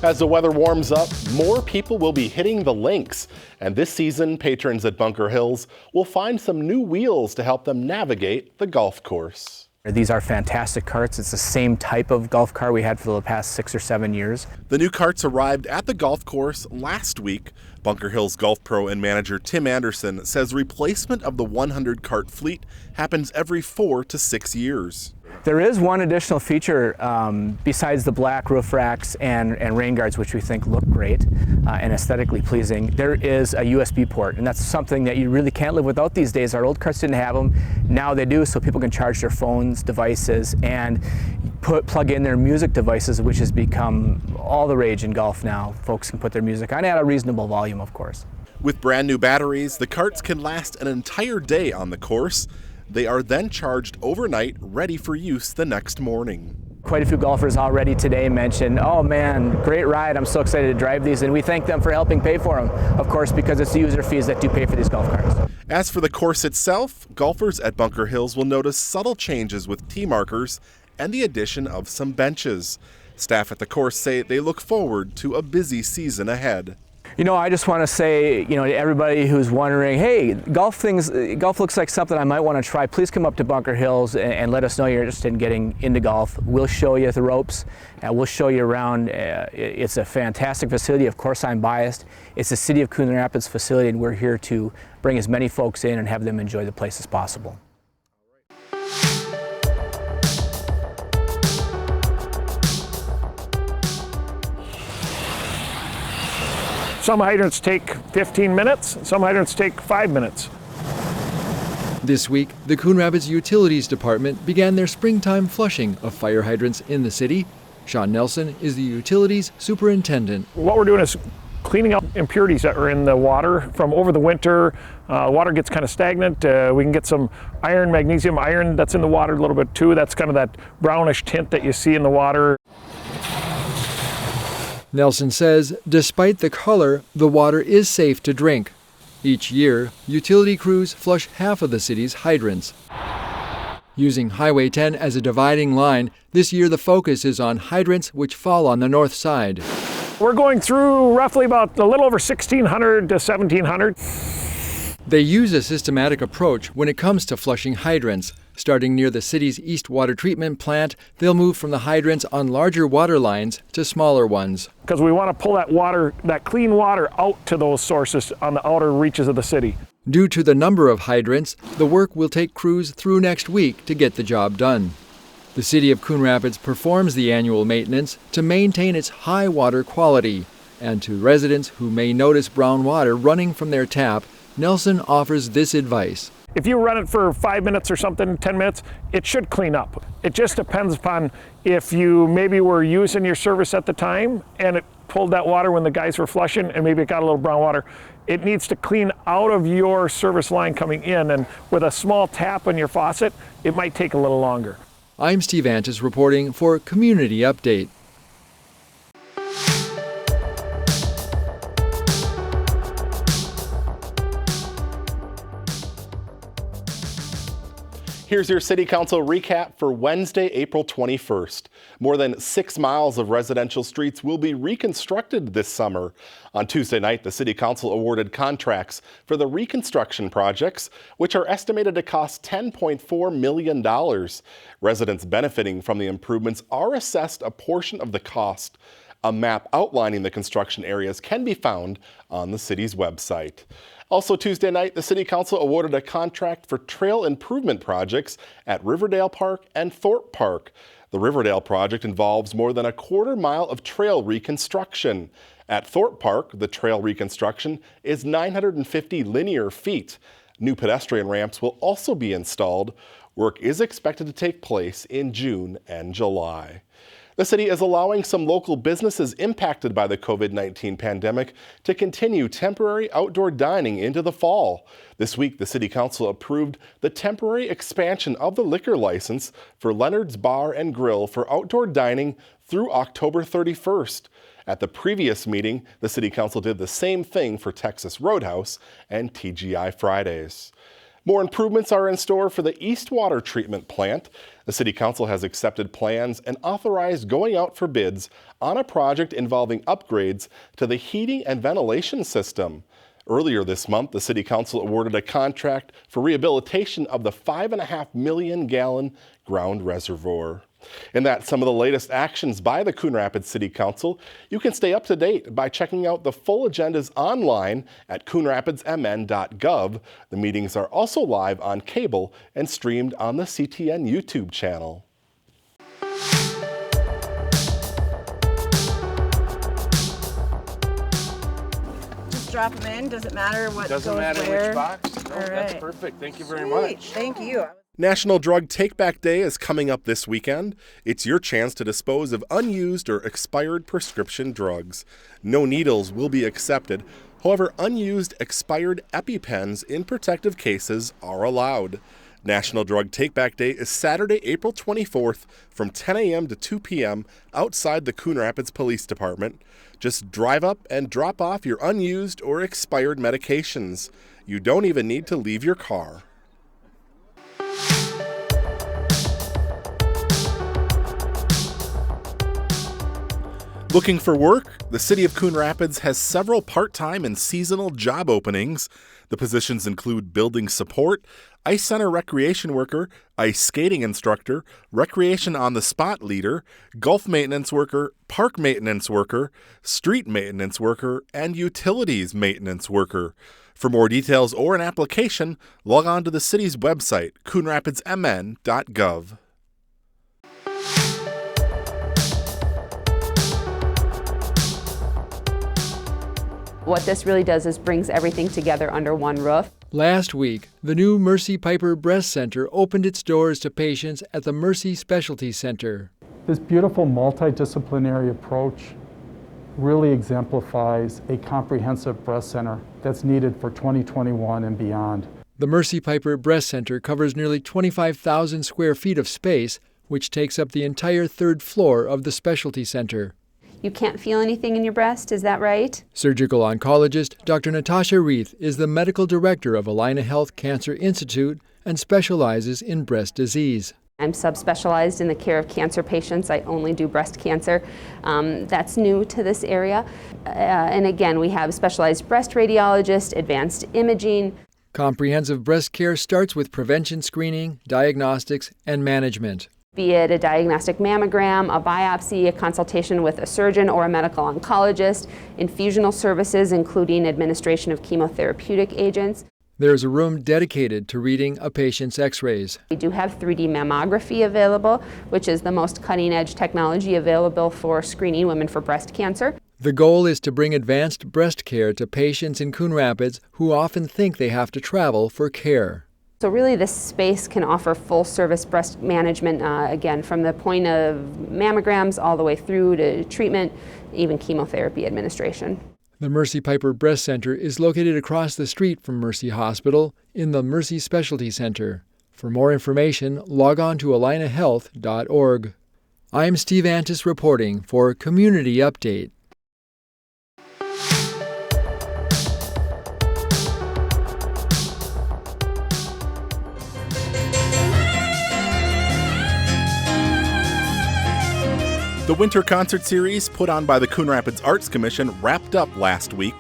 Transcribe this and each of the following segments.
As the weather warms up, more people will be hitting the links. And this season, patrons at Bunker Hills will find some new wheels to help them navigate the golf course. These are fantastic carts. It's the same type of golf cart we had for the past 6 or 7 years. The new carts arrived at the golf course last week. Bunker Hills golf pro and manager Tim Anderson says replacement of the 100 cart fleet happens every 4 to 6 years. There is one additional feature besides the black roof racks and rain guards, which we think look great and aesthetically pleasing. There is a USB port, and that's something that you really can't live without these days. Our old carts didn't have them. Now they do, so people can charge their phones, devices, and plug in their music devices, which has become all the rage in golf now. Folks can put their music on at a reasonable volume, of course. With brand new batteries, the carts can last an entire day on the course. They are then charged overnight, ready for use the next morning. Quite a few golfers already today mentioned, oh man, great ride, I'm so excited to drive these, and we thank them for helping pay for them, of course, because it's the user fees that do pay for these golf carts. As for the course itself, golfers at Bunker Hills will notice subtle changes with tee markers and the addition of some benches. Staff at the course say they look forward to a busy season ahead. You know, I just want to say, to everybody who's wondering, hey, golf looks like something I might want to try. Please come up to Bunker Hills and let us know you're interested in getting into golf. We'll show you the ropes, and we'll show you around. It's a fantastic facility. Of course, I'm biased. It's the City of Coon Rapids facility, and we're here to bring as many folks in and have them enjoy the place as possible. Some hydrants take 15 minutes, some hydrants take 5 minutes. This week, the Coon Rapids Utilities Department began their springtime flushing of fire hydrants in the city. Sean Nelson is the utilities superintendent. What we're doing is cleaning up impurities that are in the water from over the winter. Water gets kind of stagnant. We can get some iron, magnesium, iron that's in the water a little bit too. That's kind of that brownish tint that you see in the water. Nelson says, despite the color, the water is safe to drink. Each year, utility crews flush half of the city's hydrants. Using Highway 10 as a dividing line, this year the focus is on hydrants which fall on the north side. We're going through roughly about a little over 1,600 to 1,700. They use a systematic approach when it comes to flushing hydrants. Starting near the city's East Water Treatment Plant, they'll move from the hydrants on larger water lines to smaller ones. Because we want to pull that water, that clean water, out to those sources on the outer reaches of the city. Due to the number of hydrants, the work will take crews through next week to get the job done. The City of Coon Rapids performs the annual maintenance to maintain its high water quality. And to residents who may notice brown water running from their tap, Nelson offers this advice. If you run it for 5 minutes or something, 10 minutes, it should clean up. It just depends upon if you maybe were using your service at the time and it pulled that water when the guys were flushing and maybe it got a little brown water. It needs to clean out of your service line coming in, and with a small tap on your faucet, it might take a little longer. I'm Steve Antis reporting for Community Update. Here's your City Council recap for Wednesday, April 21st. More than 6 miles of residential streets will be reconstructed this summer. On Tuesday night, the City Council awarded contracts for the reconstruction projects, which are estimated to cost $10.4 million. Residents benefiting from the improvements are assessed a portion of the cost. A map outlining the construction areas can be found on the city's website. Also Tuesday night, the City Council awarded a contract for trail improvement projects at Riverdale Park and Thorpe Park. The Riverdale project involves more than a quarter mile of trail reconstruction. At Thorpe Park, the trail reconstruction is 950 linear feet. New pedestrian ramps will also be installed. Work is expected to take place in June and July. The city is allowing some local businesses impacted by the COVID-19 pandemic to continue temporary outdoor dining into the fall. This week, the City Council approved the temporary expansion of the liquor license for Leonard's Bar and Grill for outdoor dining through October 31st. At the previous meeting, the City Council did the same thing for Texas Roadhouse and TGI Fridays. More improvements are in store for the East Water Treatment Plant. The City Council has accepted plans and authorized going out for bids on a project involving upgrades to the heating and ventilation system. Earlier this month, the City Council awarded a contract for rehabilitation of the 5.5 million gallon ground reservoir. And that's some of the latest actions by the Coon Rapids City Council. You can stay up to date by checking out the full agendas online at coonrapidsmn.gov. The meetings are also live on cable and streamed on the CTN YouTube channel. Just drop them in. Does it matter what Doesn't goes matter where? which box. No, All that's right. perfect. Thank you very Sweet. much. Thank you. National Drug Take-Back Day is coming up this weekend. It's your chance to dispose of unused or expired prescription drugs. No needles will be accepted. However, unused expired EpiPens in protective cases are allowed. National Drug Take-Back Day is Saturday, April 24th from 10 a.m. to 2 p.m. outside the Coon Rapids Police Department. Just drive up and drop off your unused or expired medications. You don't even need to leave your car. Looking for work? The City of Coon Rapids has several part-time and seasonal job openings. The positions include building support, ice center recreation worker, ice skating instructor, recreation on the spot leader, golf maintenance worker, park maintenance worker, street maintenance worker, and utilities maintenance worker. For more details or an application, log on to the city's website, coonrapidsmn.gov. What this really does is brings everything together under one roof. Last week, the new Mercy Piper Breast Center opened its doors to patients at the Mercy Specialty Center. This beautiful multidisciplinary approach really exemplifies a comprehensive breast center that's needed for 2021 and beyond. The Mercy Piper Breast Center covers nearly 25,000 square feet of space, which takes up the entire third floor of the specialty center. You can't feel anything in your breast, is that right? Surgical oncologist Dr. Natasha Reith is the medical director of Allina Health Cancer Institute and specializes in breast disease. I'm subspecialized in the care of cancer patients. I only do breast cancer. That's new to this area. And again, we have specialized breast radiologists, advanced imaging. Comprehensive breast care starts with prevention screening, diagnostics, and management. Be it a diagnostic mammogram, a biopsy, a consultation with a surgeon or a medical oncologist, infusional services including administration of chemotherapeutic agents. There is a room dedicated to reading a patient's x-rays. We do have 3D mammography available, which is the most cutting-edge technology available for screening women for breast cancer. The goal is to bring advanced breast care to patients in Coon Rapids who often think they have to travel for care. So really this space can offer full-service breast management, again, from the point of mammograms all the way through to treatment, even chemotherapy administration. The Mercy Piper Breast Center is located across the street from Mercy Hospital in the Mercy Specialty Center. For more information, log on to allinahealth.org. I'm Steve Antis reporting for Community Update. The Winter Concert Series, put on by the Coon Rapids Arts Commission, wrapped up last week.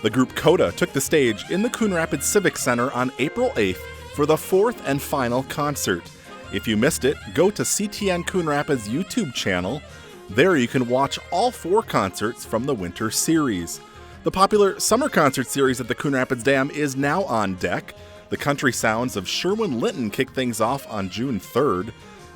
The group Coda took the stage in the Coon Rapids Civic Center on April 8th for the fourth and final concert. If you missed it, go to CTN Coon Rapids YouTube channel. There you can watch all 4 concerts from the Winter Series. The popular Summer Concert Series at the Coon Rapids Dam is now on deck. The country sounds of Sherwin-Linton kick things off on June 3rd.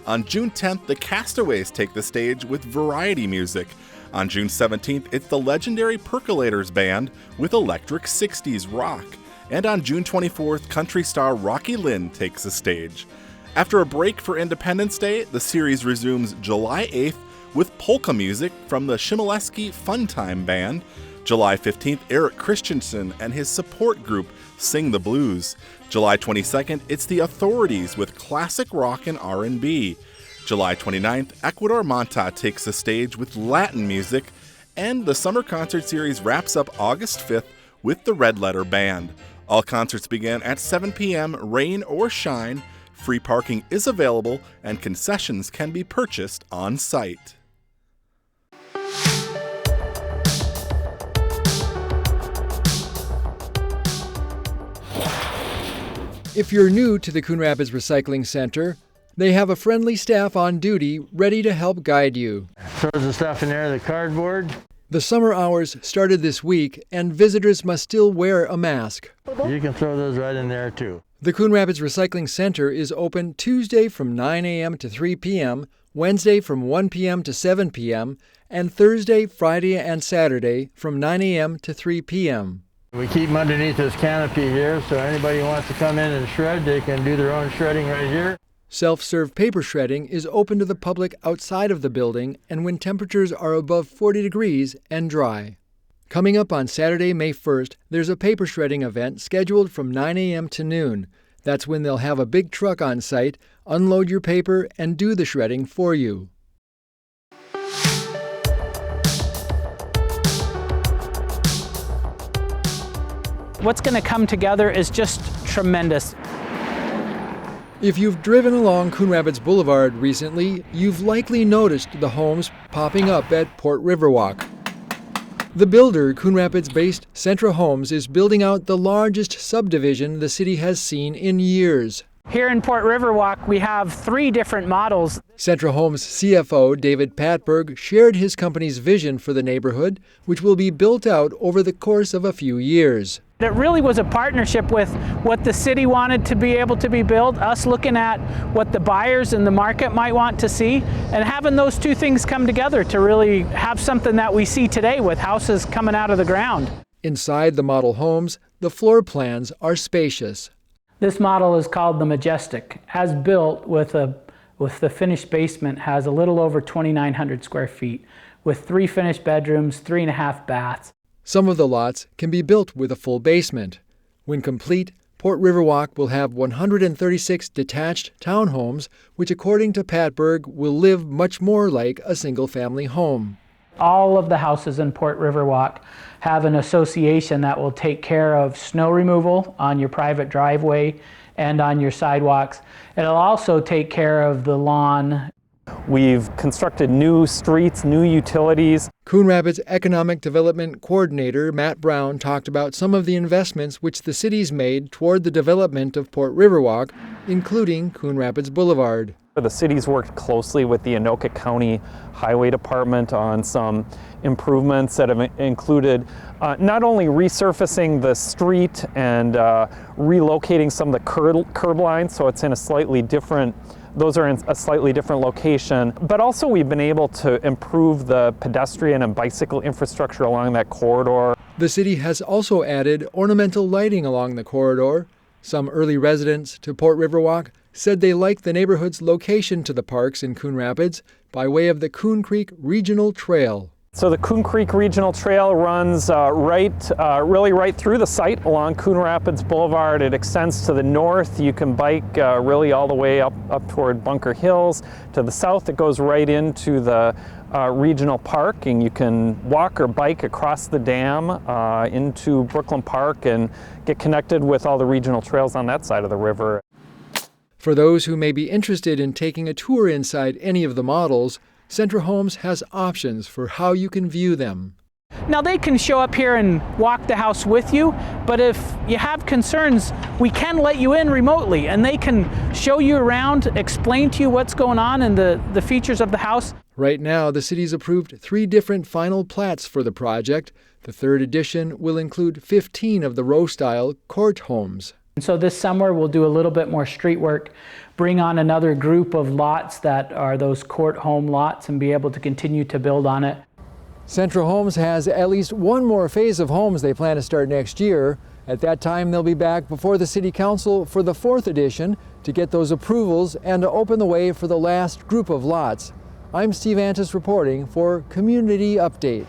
On June 10th, the Castaways take the stage with variety music. On June 17th, it's the legendary Percolators Band with electric 60s rock. And on June 24th, country star Rocky Lynn takes the stage. After a break for Independence Day, the series resumes July 8th with polka music from the Shimoleski Funtime Band. July 15th, Eric Christensen and his support group sing the blues. July 22nd, it's the Authorities with classic rock and R&B. July 29th, Ecuador Monta takes the stage with Latin music. And the Summer Concert Series wraps up August 5th with the Red Letter Band. All concerts begin at 7 p.m., rain or shine. Free parking is available and concessions can be purchased on site. If you're new to the Coon Rapids Recycling Center, they have a friendly staff on duty ready to help guide you. Throws the stuff in there, the cardboard. The summer hours started this week, and visitors must still wear a mask. You can throw those right in there too. The Coon Rapids Recycling Center is open Tuesday from 9 a.m. to 3 p.m., Wednesday from 1 p.m. to 7 p.m., and Thursday, Friday, and Saturday from 9 a.m. to 3 p.m. We keep them underneath this canopy here, so anybody who wants to come in and shred, they can do their own shredding right here. Self-serve paper shredding is open to the public outside of the building and when temperatures are above 40 degrees and dry. Coming up on Saturday, May 1st, there's a paper shredding event scheduled from 9 a.m. to noon. That's when they'll have a big truck on site, unload your paper, and do the shredding for you. What's going to come together is just tremendous. If you've driven along Coon Rapids Boulevard recently, you've likely noticed the homes popping up at Port Riverwalk. The builder, Coon Rapids-based Centra Homes, is building out the largest subdivision the city has seen in years. Here in Port Riverwalk, we have 3 different models. Centra Homes CFO David Patberg shared his company's vision for the neighborhood, which will be built out over the course of a few years. It really was a partnership with what the city wanted to be able to be built, us looking at what the buyers and the market might want to see, and having those 2 things come together to really have something that we see today with houses coming out of the ground. Inside the model homes, the floor plans are spacious. This model is called the Majestic. As built with the finished basement, has a little over 2,900 square feet with 3 finished bedrooms, 3.5 baths. Some of the lots can be built with a full basement. When complete, Port Riverwalk will have 136 detached townhomes, which according to Patberg will live much more like a single-family home. All of the houses in Port Riverwalk have an association that will take care of snow removal on your private driveway and on your sidewalks. It'll also take care of the lawn. We've constructed new streets, new utilities. Coon Rapids Economic Development Coordinator Matt Brown talked about some of the investments which the city's made toward the development of Port Riverwalk, including Coon Rapids Boulevard. The city's worked closely with the Anoka County Highway Department on some improvements that have included not only resurfacing the street and relocating some of the curb lines so it's in a slightly different location, but also we've been able to improve the pedestrian and bicycle infrastructure along that corridor. The city has also added ornamental lighting along the corridor. Some early residents to Port Riverwalk said they liked the neighborhood's location to the parks in Coon Rapids by way of the Coon Creek Regional Trail. So the Coon Creek Regional Trail runs really right through the site along Coon Rapids Boulevard. It extends to the north. You can bike really all the way up toward Bunker Hills. To the south, it goes right into the regional park, and you can walk or bike across the dam into Brooklyn Park and get connected with all the regional trails on that side of the river. For those who may be interested in taking a tour inside any of the models, Centra Homes has options for how you can view them. Now they can show up here and walk the house with you, but if you have concerns, we can let you in remotely and they can show you around, explain to you what's going on and the features of the house. Right now, the city's approved 3 different final plats for the project. The 3rd edition will include 15 of the row-style court homes. And so this summer we'll do a little bit more street work, bring on another group of lots that are those court home lots and be able to continue to build on it. Centra Homes has at least one more phase of homes they plan to start next year. At that time, they'll be back before the City Council for the 4th edition to get those approvals and to open the way for the last group of lots. I'm Steve Antis reporting for Community Update.